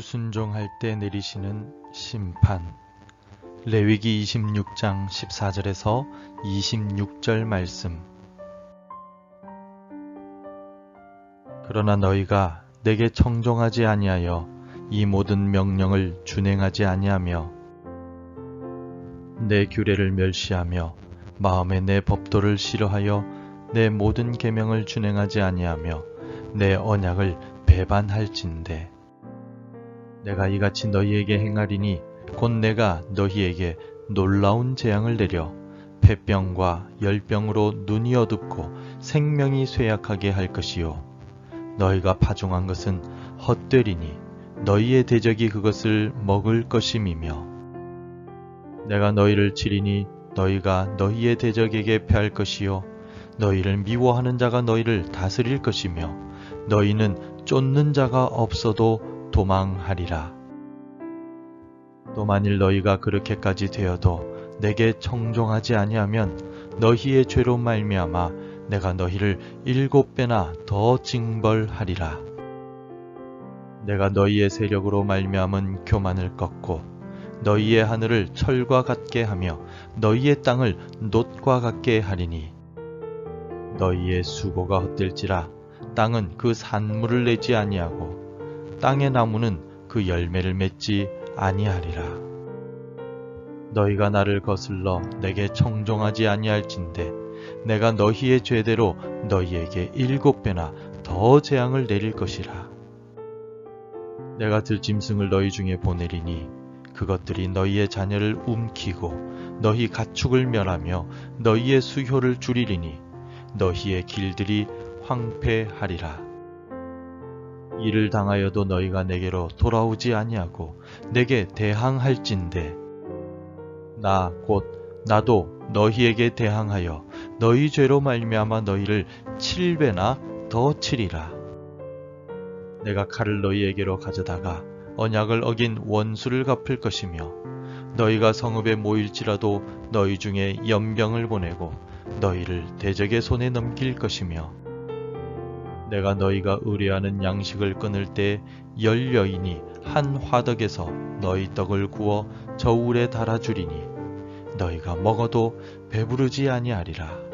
불순종할 때 내리시는 심판. 레위기 26장 14절에서 26절 말씀. 그러나 너희가 내게 청종하지 아니하여 이 모든 명령을 준행하지 아니하며 내 규례를 멸시하며 마음에 내 법도를 싫어하여 내 모든 계명을 준행하지 아니하며 내 언약을 배반할진대 내가 이같이 너희에게 행하리니 곧 내가 너희에게 놀라운 재앙을 내려 폐병과 열병으로 눈이 어둡고 생명이 쇠약하게 할 것이요 너희가 파종한 것은 헛되리니 너희의 대적이 그것을 먹을 것임이며 내가 너희를 치리니 너희가 너희의 대적에게 패할 것이요 너희를 미워하는 자가 너희를 다스릴 것이며 너희는 쫓는 자가 없어도 도망하리라. 또 만일 너희가 그렇게까지 되어도 내게 청종하지 아니하면 너희의 죄로 말미암아 내가 너희를 7배나 더 징벌하리라. 내가 너희의 세력으로 말미암은 교만을 꺾고 너희의 하늘을 철과 같게 하며 너희의 땅을 놋과 같게 하리니 너희의 수고가 헛될지라 땅은 그 산물을 내지 아니하고 땅의 나무는 그 열매를 맺지 아니하리라. 너희가 나를 거슬러 내게 청종하지 아니할진대 내가 너희의 죄대로 너희에게 7배나 더 재앙을 내릴 것이라. 내가 들짐승을 너희 중에 보내리니 그것들이 너희의 자녀를 움키고 너희 가축을 멸하며 너희의 수효를 줄이리니 너희의 길들이 황폐하리라. 이를 당하여도 너희가 내게로 돌아오지 아니하고 내게 대항할진대 나 곧 나도 너희에게 대항하여 너희 죄로 말미암아 너희를 7배나 더 치리라. 내가 칼을 너희에게로 가져다가 언약을 어긴 원수를 갚을 것이며 너희가 성읍에 모일지라도 너희 중에 연병을 보내고 너희를 대적의 손에 넘길 것이며 내가 너희가 의뢰하는 양식을 끊을 때 10여인이 한 화덕에서 너희 떡을 구워 저울에 달아주리니 너희가 먹어도 배부르지 아니하리라.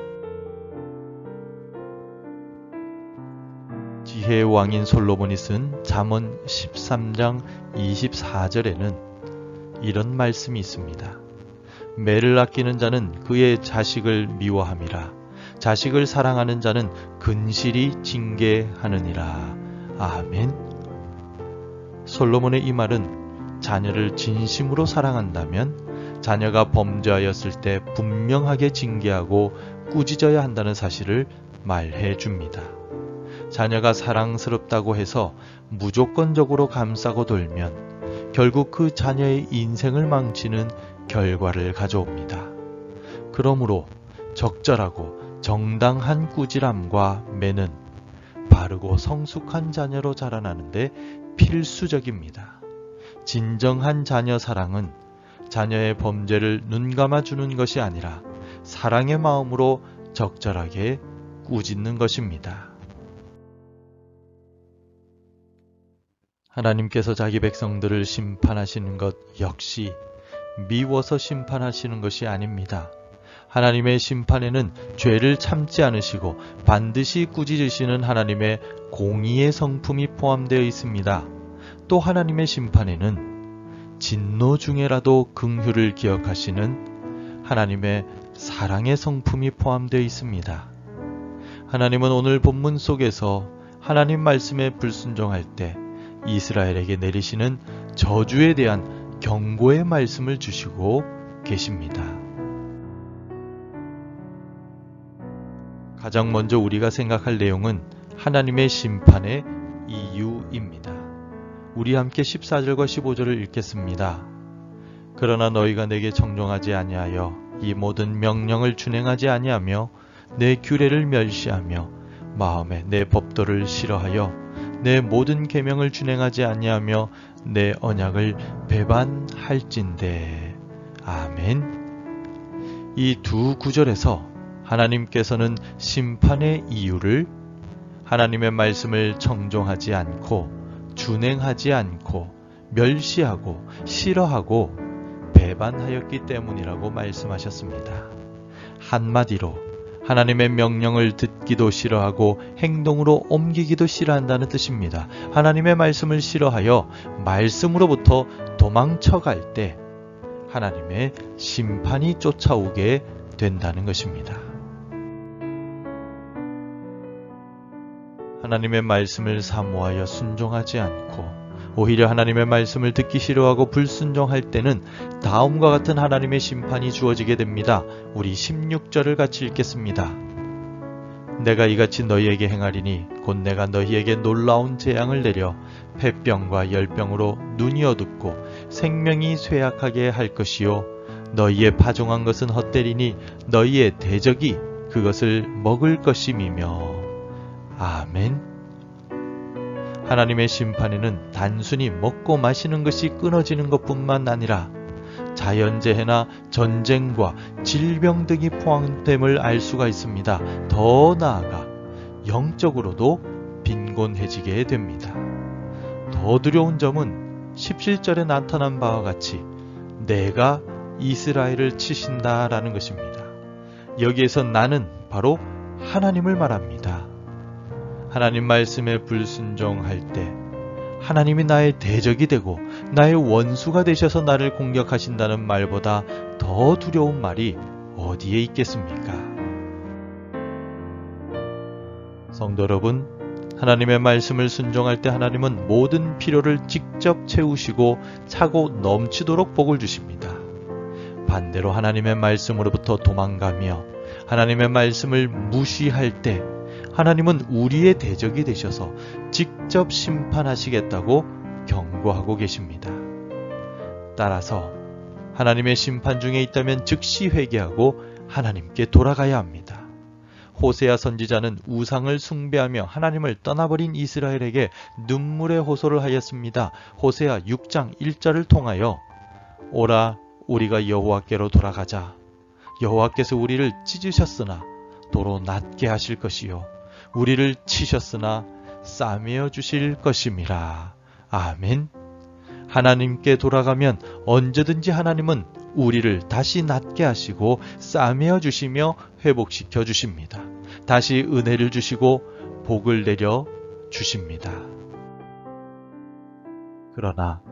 지혜의 왕인 솔로몬이 쓴 잠언 13장 24절에는 이런 말씀이 있습니다. 매를 아끼는 자는 그의 자식을 미워함이라. 자식을 사랑하는 자는 근실이 징계하느니라. 아멘. 솔로몬의 이 말은 자녀를 진심으로 사랑한다면 자녀가 범죄하였을 때 분명하게 징계하고 꾸짖어야 한다는 사실을 말해 줍니다. 자녀가 사랑스럽다고 해서 무조건적으로 감싸고 돌면 결국 그 자녀의 인생을 망치는 결과를 가져옵니다. 그러므로 적절하고 정당한 꾸지람과 매는 바르고 성숙한 자녀로 자라나는데 필수적입니다. 진정한 자녀 사랑은 자녀의 범죄를 눈감아주는 것이 아니라 사랑의 마음으로 적절하게 꾸짖는 것입니다. 하나님께서 자기 백성들을 심판하시는 것 역시 미워서 심판하시는 것이 아닙니다. 하나님의 심판에는 죄를 참지 않으시고 반드시 꾸짖으시는 하나님의 공의의 성품이 포함되어 있습니다. 또 하나님의 심판에는 진노 중에라도 긍휼을 기억하시는 하나님의 사랑의 성품이 포함되어 있습니다. 하나님은 오늘 본문 속에서 하나님 말씀에 불순종할 때 이스라엘에게 내리시는 저주에 대한 경고의 말씀을 주시고 계십니다. 가장 먼저 우리가 생각할 내용은 하나님의 심판의 이유입니다. 우리 함께 14절과 15절을 읽겠습니다. 그러나 너희가 내게 청종하지 아니하여 이 모든 명령을 준행하지 아니하며 내 규례를 멸시하며 마음에 내 법도를 싫어하여 내 모든 계명을 준행하지 아니하며 내 언약을 배반할진대. 아멘. 이 두 구절에서 하나님께서는 심판의 이유를 하나님의 말씀을 청종하지 않고 준행하지 않고 멸시하고 싫어하고 배반하였기 때문이라고 말씀하셨습니다. 한마디로 하나님의 명령을 듣기도 싫어하고 행동으로 옮기기도 싫어한다는 뜻입니다. 하나님의 말씀을 싫어하여 말씀으로부터 도망쳐갈 때 하나님의 심판이 쫓아오게 된다는 것입니다. 하나님의 말씀을 사모하여 순종하지 않고 오히려 하나님의 말씀을 듣기 싫어하고 불순종할 때는 다음과 같은 하나님의 심판이 주어지게 됩니다. 우리 16절을 같이 읽겠습니다. 내가 이같이 너희에게 행하리니 곧 내가 너희에게 놀라운 재앙을 내려 폐병과 열병으로 눈이 어둡고 생명이 쇠약하게 할 것이요 너희의 파종한 것은 헛되리니 너희의 대적이 그것을 먹을 것임이며. 아멘. 하나님의 심판에는 단순히 먹고 마시는 것이 끊어지는 것뿐만 아니라 자연재해나 전쟁과 질병 등이 포함됨을 알 수가 있습니다. 더 나아가 영적으로도 빈곤해지게 됩니다. 더 두려운 점은 17절에 나타난 바와 같이 내가 이스라엘을 치신다라는 것입니다. 여기에서 나는 바로 하나님을 말합니다. 하나님 말씀에 불순종할 때 하나님이 나의 대적이 되고 나의 원수가 되셔서 나를 공격하신다는 말보다 더 두려운 말이 어디에 있겠습니까? 성도 여러분, 하나님의 말씀을 순종할 때 하나님은 모든 필요를 직접 채우시고 차고 넘치도록 복을 주십니다. 반대로 하나님의 말씀으로부터 도망가며 하나님의 말씀을 무시할 때 하나님은 우리의 대적이 되셔서 직접 심판하시겠다고 경고하고 계십니다. 따라서 하나님의 심판 중에 있다면 즉시 회개하고 하나님께 돌아가야 합니다. 호세아 선지자는 우상을 숭배하며 하나님을 떠나버린 이스라엘에게 눈물의 호소를 하였습니다. 호세아 6장 1절을 통하여 오라 우리가 여호와께로 돌아가자. 여호와께서 우리를 찢으셨으나 도로 낫게 하실 것이요 우리를 치셨으나 싸매어 주실 것임이라. 아멘. 하나님께 돌아가면 언제든지 하나님은 우리를 다시 낫게 하시고 싸매어 주시며 회복시켜 주십니다. 다시 은혜를 주시고 복을 내려 주십니다. 그러나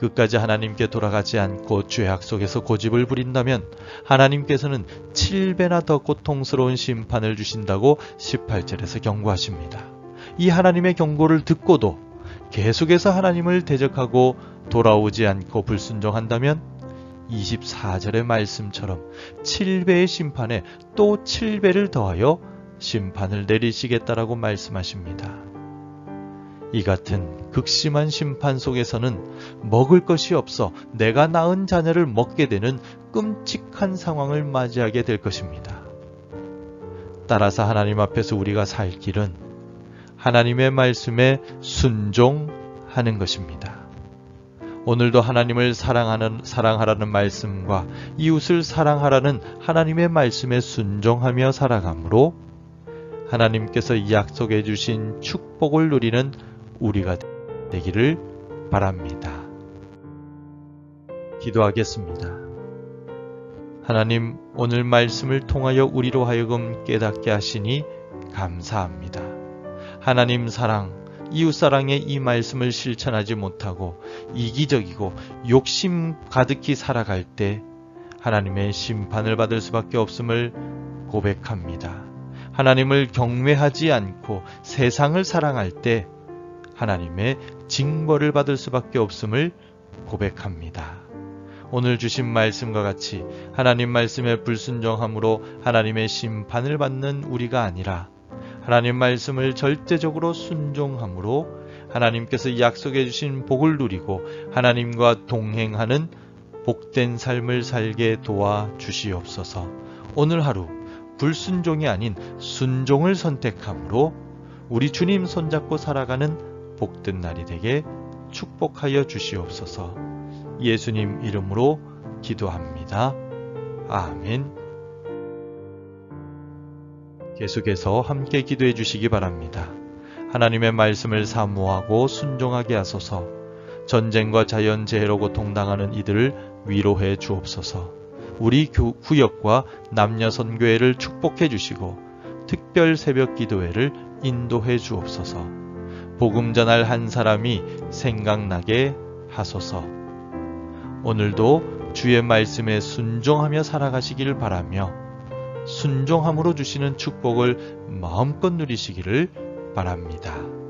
끝까지 하나님께 돌아가지 않고 죄악 속에서 고집을 부린다면 하나님께서는 7배나 더 고통스러운 심판을 주신다고 18절에서 경고하십니다. 이 하나님의 경고를 듣고도 계속해서 하나님을 대적하고 돌아오지 않고 불순종한다면 24절의 말씀처럼 7배의 심판에 또 7배를 더하여 심판을 내리시겠다라고 말씀하십니다. 이 같은 극심한 심판 속에서는 먹을 것이 없어 내가 낳은 자녀를 먹게 되는 끔찍한 상황을 맞이하게 될 것입니다. 따라서 하나님 앞에서 우리가 살 길은 하나님의 말씀에 순종하는 것입니다. 오늘도 하나님을 사랑하라는 말씀과 이웃을 사랑하라는 하나님의 말씀에 순종하며 살아가므로 하나님께서 약속해 주신 축복을 누리는 우리가 되기를 바랍니다. 기도하겠습니다. 하나님, 오늘 말씀을 통하여 우리로 하여금 깨닫게 하시니 감사합니다. 하나님 사랑, 이웃 사랑의 이 말씀을 실천하지 못하고 이기적이고 욕심 가득히 살아갈 때 하나님의 심판을 받을 수밖에 없음을 고백합니다. 하나님을 경외하지 않고 세상을 사랑할 때 하나님의 징벌을 받을 수밖에 없음을 고백합니다. 오늘 주신 말씀과 같이 하나님 말씀에 불순종함으로 하나님의 심판을 받는 우리가 아니라 하나님 말씀을 절대적으로 순종함으로 하나님께서 약속해 주신 복을 누리고 하나님과 동행하는 복된 삶을 살게 도와 주시옵소서. 오늘 하루 불순종이 아닌 순종을 선택함으로 우리 주님 손잡고 살아가는 복된 날이 되게 축복하여 주시옵소서. 예수님 이름으로 기도합니다. 아멘. 계속해서 함께 기도해 주시기 바랍니다. 하나님의 말씀을 사모하고 순종하게 하소서. 전쟁과 자연재해로 고통당하는 이들을 위로해 주옵소서. 우리 구역과 남녀선교회를 축복해 주시고 특별 새벽 기도회를 인도해 주옵소서. 복음 전할 한 사람이 생각나게 하소서. 오늘도 주의 말씀에 순종하며 살아가시기를 바라며 순종함으로 주시는 축복을 마음껏 누리시기를 바랍니다.